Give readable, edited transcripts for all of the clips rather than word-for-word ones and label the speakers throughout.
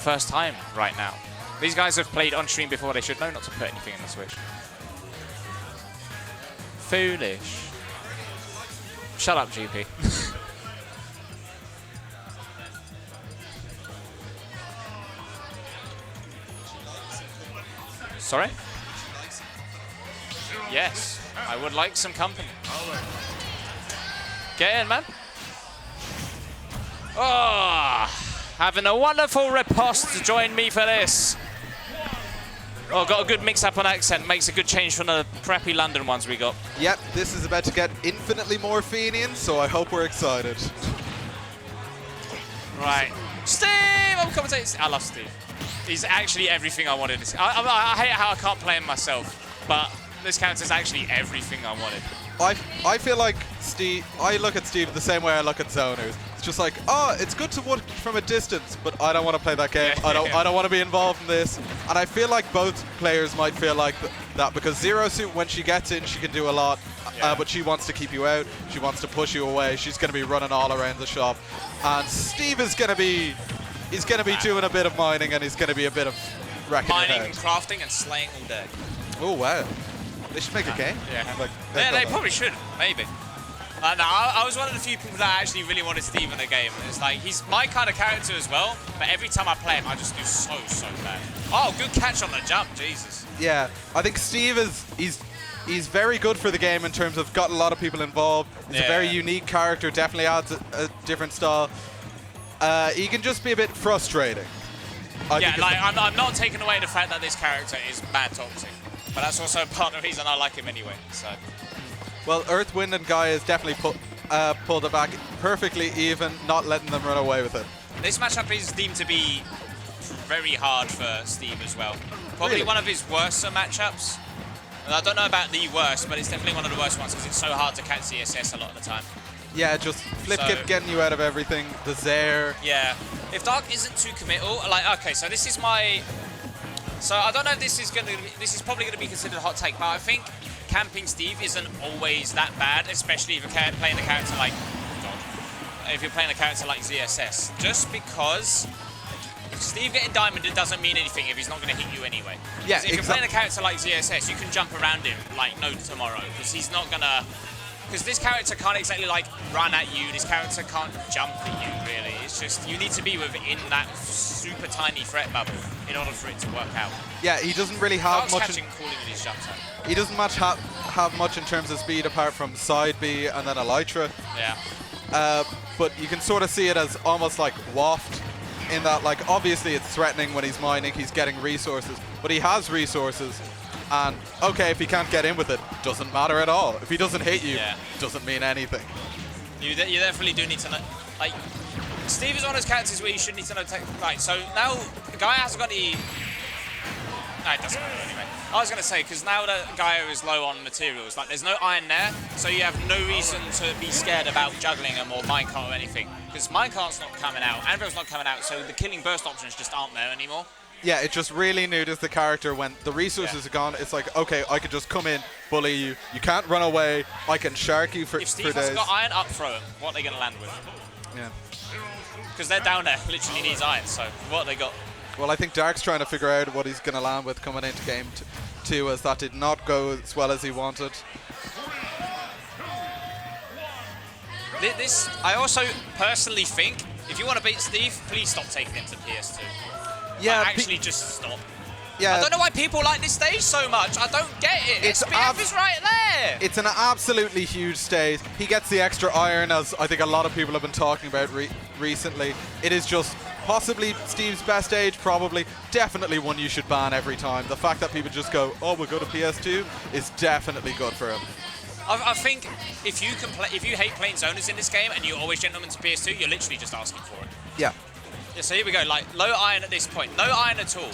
Speaker 1: first time right now. These guys have played on stream before. They should know not to put anything in the Switch. Foolish. Shut up, GP. Sorry? Yes, I would like some company. Get in, man. Oh, having a wonderful riposte to join me for this. Oh, got a good mix-up on accent. Makes a good change from the crappy London ones we got.
Speaker 2: Yep, this is about to get infinitely more Fenian, so I hope we're excited.
Speaker 1: Right. Steve! I'm commentating. I love Steve. He's actually everything I wanted. I hate how I can't play him myself, but this character's actually everything I wanted.
Speaker 2: I feel like Steve, I look at Steve the same way I look at zoners. It's just like, oh, it's good to watch from a distance, but I don't want to play that game.
Speaker 1: Yeah.
Speaker 2: I don't want to be involved in this. And I feel like both players might feel like that because Zero Suit, when she gets in, she can do a lot, but she wants to keep you out. She wants to push you away. She's going to be running all around the shop. And Steve is going to be, he's going to be doing a bit of mining, and he's going to be a bit of wrecking your
Speaker 1: Mining
Speaker 2: head.
Speaker 1: and crafting and slaying all day.
Speaker 2: Oh, wow. They should make a game.
Speaker 1: Yeah,
Speaker 2: like,
Speaker 1: they probably should, maybe. No, I was one of the few people that actually really wanted Steve in the game. It's like, he's my kind of character as well, but every time I play him, I just do so bad. Oh, good catch on the jump, Jesus.
Speaker 2: Yeah, I think Steve he's very good for the game in terms of got a lot of people involved. He's a very unique character, definitely adds a different style. He can just be a bit frustrating.
Speaker 1: I'm not taking away the fact that this character is mad toxic, but that's also part of the reason I like him anyway. So.
Speaker 2: Well, Earth, Wind, and Gaia has definitely pulled it back perfectly even, not letting them run away with it.
Speaker 1: This matchup is deemed to be very hard for Steve as well. Probably one of his worst matchups. And I don't know about the worst, but it's definitely one of the worst ones because it's so hard to catch ZSS a lot of the time.
Speaker 2: Yeah, just flip kip getting you out of everything. The Zaire.
Speaker 1: Yeah. If Dark isn't too committal, like, okay, so this is my... So I don't know if this is going to be... This is probably going to be considered a hot take, but I think camping Steve isn't always that bad, especially if you're playing a character like... If you're playing a character like ZSS. Just because Steve getting diamonded doesn't mean anything if he's not going to hit you anyway.
Speaker 2: Yeah,
Speaker 1: if you're playing a character like ZSS, you can jump around him like no tomorrow, because he's not going to... Because this character can't exactly like run at you, this character can't jump at you really. It's just, you need to be within that super tiny threat bubble in order for it to work out.
Speaker 2: Yeah, he doesn't really have much...
Speaker 1: catching cooling with his jumps out.
Speaker 2: He doesn't have much in terms of speed apart from side B and then Elytra.
Speaker 1: Yeah.
Speaker 2: But you can sort of see it as almost like waft in that, like, obviously it's threatening when he's mining, he's getting resources, but he has resources. And, okay, if he can't get in with it, doesn't matter at all. If he doesn't hit you, doesn't mean anything. You
Speaker 1: definitely do need to know, like, Steve is one of those characters where you should need to know, right, so now, Gaia hasn't got any, no, it doesn't matter anyway. I was going to say, because now that Gaia is low on materials, like, there's no iron there, so you have no reason to be scared about juggling them or minecart or anything. Because minecart's not coming out, Anvil's not coming out, so the killing burst options just aren't there anymore.
Speaker 2: Yeah, it just really neutered the character when the resources are gone. It's like, okay, I could just come in, bully you. You can't run away. I can shark you for days.
Speaker 1: If Steve hasn't got iron, up throw him. What are they going to land with?
Speaker 2: Yeah.
Speaker 1: Because they're down there, literally needs iron, so what have they got?
Speaker 2: Well, I think Dark's trying to figure out what he's going to land with coming into game 2, as that did not go as well as he wanted.
Speaker 1: This, I also personally think, if you want to beat Steve, please stop taking him to PS2.
Speaker 2: Yeah,
Speaker 1: actually just stop.
Speaker 2: Yeah.
Speaker 1: I don't know why people like this stage so much. I don't get it. SPF is right there.
Speaker 2: It's an absolutely huge stage. He gets the extra iron, as I think a lot of people have been talking about recently. It is just possibly Steve's best stage, probably. Definitely one you should ban every time. The fact that people just go, oh, we'll go to PS2 is definitely good for him.
Speaker 1: I think if you can play, if you hate playing zoners in this game and you always gentlemen to PS2, you're literally just asking for it.
Speaker 2: Yeah.
Speaker 1: Yeah, so here we go, like, low iron at this point. No iron at all.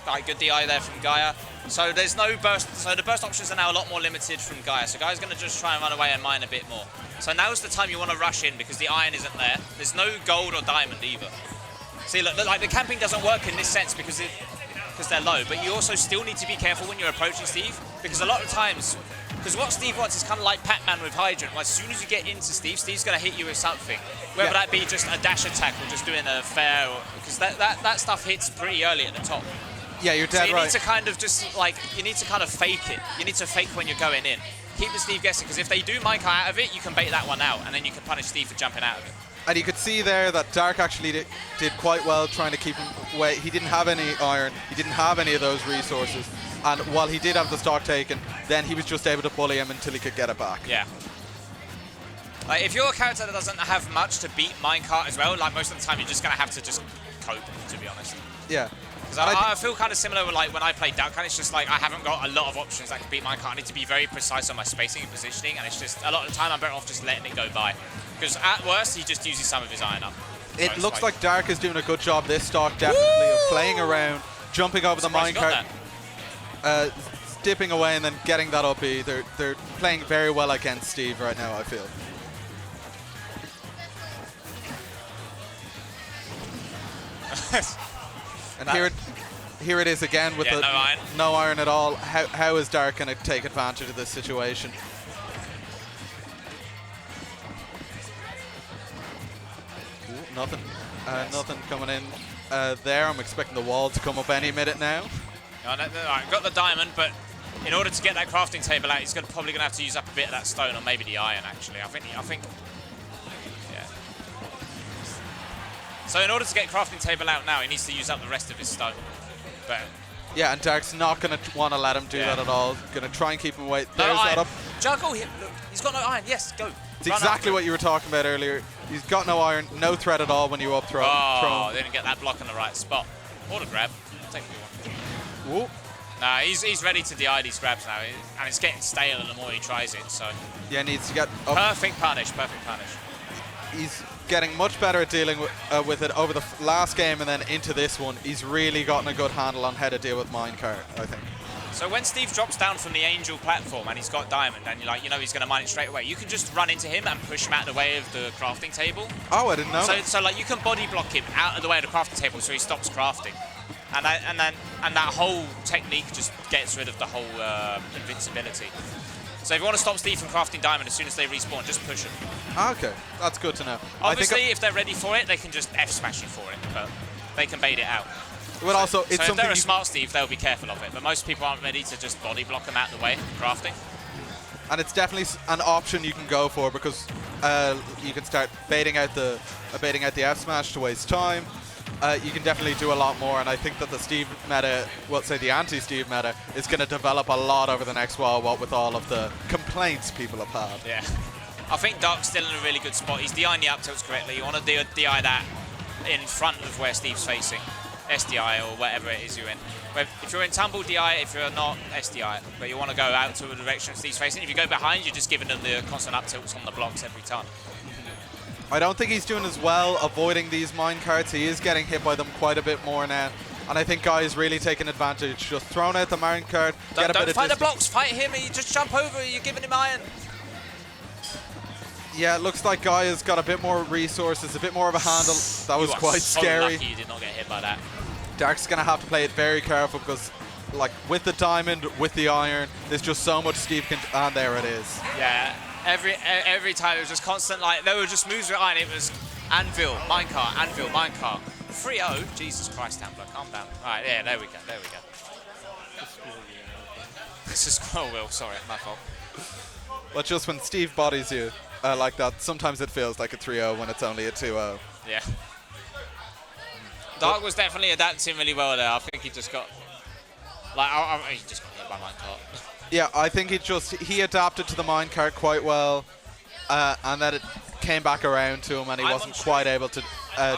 Speaker 1: Like, good DI there from Gaia. So there's no burst, so the burst options are now a lot more limited from Gaia. So Gaia's going to just try and run away and mine a bit more. So now's the time you want to rush in because the iron isn't there. There's no gold or diamond either. See, look, like, the camping doesn't work in this sense because they're low, but you also still need to be careful when you're approaching Steve, because a lot of times Because what Steve wants is kind of like Pac-Man with Hydrant. As soon as you get into Steve, Steve's going to hit you with something. Whether that be just a dash attack or just doing a fair, because that stuff hits pretty early at the top.
Speaker 2: Yeah, you're dead right.
Speaker 1: So you need to kind of just like, you need to kind of fake it. You need to fake when you're going in. Keep the Steve guessing, because if they do minecart out of it, you can bait that one out, and then you can punish Steve for jumping out of it.
Speaker 2: And you could see there that Dark actually did quite well trying to keep him away. He didn't have any iron. He didn't have any of those resources. And while he did have the stock taken, then he was just able to bully him until he could get it back.
Speaker 1: Yeah. Like, if you're a character that doesn't have much to beat minecart as well, like most of the time you're just going to have to just cope, to be honest.
Speaker 2: Yeah.
Speaker 1: Because I feel kind of similar with like when I play Duck, and it's just like I haven't got a lot of options that can beat minecart. I need to be very precise on my spacing and positioning, and it's just a lot of the time I'm better off just letting it go by. Because at worst, he just uses some of his iron up.
Speaker 2: It looks like Dark is doing a good job this stock, definitely, of playing around, jumping over the minecart, dipping away and then getting that up B. They're playing very well against Steve right now, I feel. And here it is again with no iron at all. How is Dark going to take advantage of this situation? Ooh, nothing. Nothing coming in there. I'm expecting the wall to come up any minute now.
Speaker 1: Got the diamond, but in order to get that crafting table out, he's probably going to have to use up a bit of that stone, or maybe the iron. Actually, I think. Yeah. So in order to get crafting table out now, he needs to use up the rest of his stone. But
Speaker 2: yeah, and Dark's not going to want to let him do that at all. Going to try and keep him away. There's that up.
Speaker 1: Juggle him. Look, he's got no iron. Yes, go.
Speaker 2: It's exactly what you were talking about earlier. He's got no iron, no threat at all when you up throw.
Speaker 1: Oh, they didn't get that block in the right spot. Or the grab. I'll take what you want. Nah, he's ready to DI these grabs now, and it's getting stale the more he tries it. So
Speaker 2: yeah, needs to get up.
Speaker 1: Perfect punish. Perfect punish.
Speaker 2: He's getting much better at dealing with it over the last game and then into this one. He's really gotten a good handle on how to deal with minecart, I think.
Speaker 1: So when Steve drops down from the Angel platform and he's got diamond, and you know he's going to mine it straight away, you can just run into him and push him out of the way of the crafting table.
Speaker 2: Oh, I didn't know.
Speaker 1: So like you can body block him out of the way of the crafting table so he stops crafting, and that whole technique just gets rid of the whole invincibility. So if you want to stop Steve from crafting diamond as soon as they respawn, just push him.
Speaker 2: Okay, that's good to know.
Speaker 1: Obviously, if they're ready for it, they can just F-smash you for it, but they can bait it out.
Speaker 2: But also, it's
Speaker 1: so if they're a smart Steve, they'll be careful of it. But most people aren't ready to just body block them out of the way, crafting.
Speaker 2: And it's definitely an option you can go for, because you can start baiting out the F-smash to waste time. You can definitely do a lot more, and I think that the Steve meta, well, say the anti-Steve meta, is going to develop a lot over the next while, what with all of the complaints people have had.
Speaker 1: Yeah. I think Dark's still in a really good spot. He's DIing the up tilts correctly. You want to DI that in front of where Steve's facing. SDI or whatever it is you're in. If you're in tumble, DI. If you're not, SDI. But you want to go out to the direction Steve's facing. If you go behind, you're just giving them the constant up tilts on the blocks every time.
Speaker 2: I don't think he's doing as well avoiding these minecarts. He is getting hit by them quite a bit more now. And I think Gaia's really taking advantage. Just throwing out the minecart, get a bit of
Speaker 1: fight the blocks, fight him, you just jump over, you're giving him iron.
Speaker 2: Yeah, it looks like Gaia's got a bit more resources, a bit more of a handle. That was quite scary.
Speaker 1: Lucky you did not get hit by that.
Speaker 2: Dark's going to have to play it very careful, because like with the diamond, with the iron, there's just so much Steve can, and there it is.
Speaker 1: Yeah, every time it was just constant, like there were just moves with iron. It was anvil, minecart. 3-0, Jesus Christ, Tambler, calm down. All right, yeah, there we go. This is scroll wheel, sorry, my fault.
Speaker 2: But just when Steve bodies you like that, sometimes it feels like a 3-0 when it's only a 2-0.
Speaker 1: Yeah. Dark was definitely adapting really well there. I think he just got, he just got hit by minecart.
Speaker 2: Yeah, I think he adapted to the minecart quite well, and then it came back around to him, and he wasn't quite able to